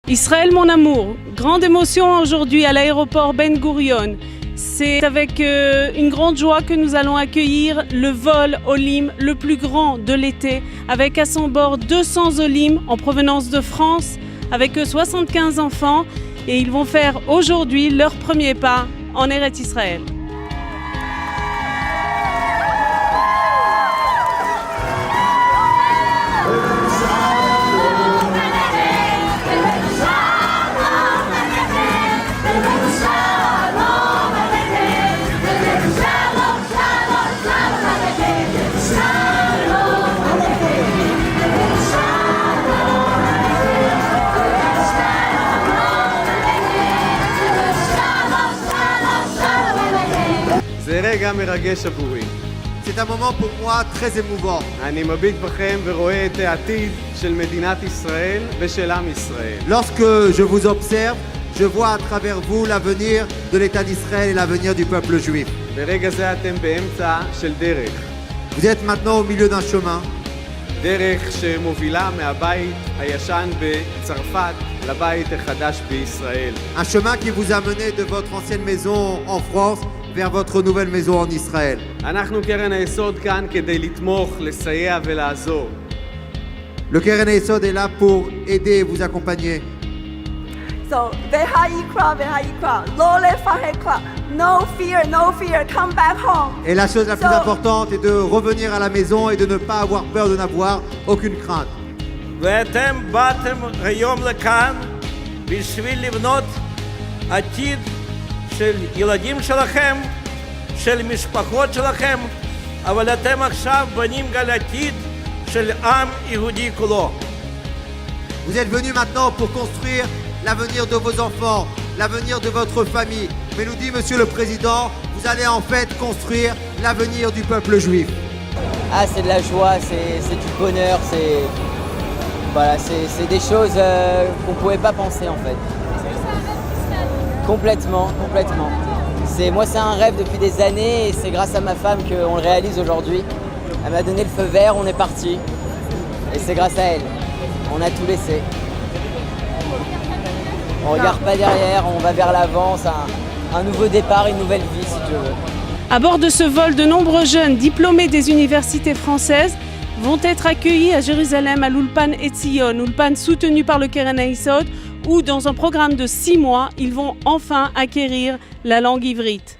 Israël, mon amour, grande émotion aujourd'hui à l'aéroport Ben Gurion. C'est avec une grande joie que nous allons accueillir le vol Olim le plus grand de l'été, avec à son bord 200 Olim en provenance de France, avec eux 75 enfants, et ils vont faire aujourd'hui leur premier pas en Eretz Israël. C'est un moment pour moi très émouvant. Lorsque je vous observe, je vois à travers vous l'avenir de l'État d'Israël et l'avenir du peuple juif. Vous êtes maintenant au milieu d'un chemin. Un chemin qui vous a mené de votre ancienne maison en France vers votre nouvelle maison en Israël. Le Keren Hayesod est là pour aider et vous accompagner. So, no fear, come back home. Et la chose la plus importante est de revenir à la maison et de ne pas avoir peur, de n'avoir aucune crainte. ואתם באתם היום לכאן בשביל לבנות עתיד של ילדים שלכם, של משפחות שלכם, אבל אתם עכשיו בונים גם עתיד של עם יהודי כולו. Vous êtes venus maintenant pour construire l'avenir de vos enfants, l'avenir de votre famille. Mais nous dit Monsieur le Président, vous allez en fait construire l'avenir du peuple juif. Ah, c'est de la joie, c'est du bonheur, c'est des choses qu'on ne pouvait pas penser en fait. Complètement. Moi, c'est un rêve depuis des années et c'est grâce à ma femme qu'on le réalise aujourd'hui. Elle m'a donné le feu vert, on est parti. Et c'est grâce à elle. On a tout laissé. On ne regarde pas derrière, on va vers l'avant. C'est un nouveau départ, une nouvelle vie si tu veux. À bord de ce vol, de nombreux jeunes diplômés des universités françaises vont être accueillis à Jérusalem à l'Ulpan Etzion, Ulpan soutenu par le Keren Hayesod, où dans un programme de 6 mois, ils vont enfin acquérir la langue ivrite.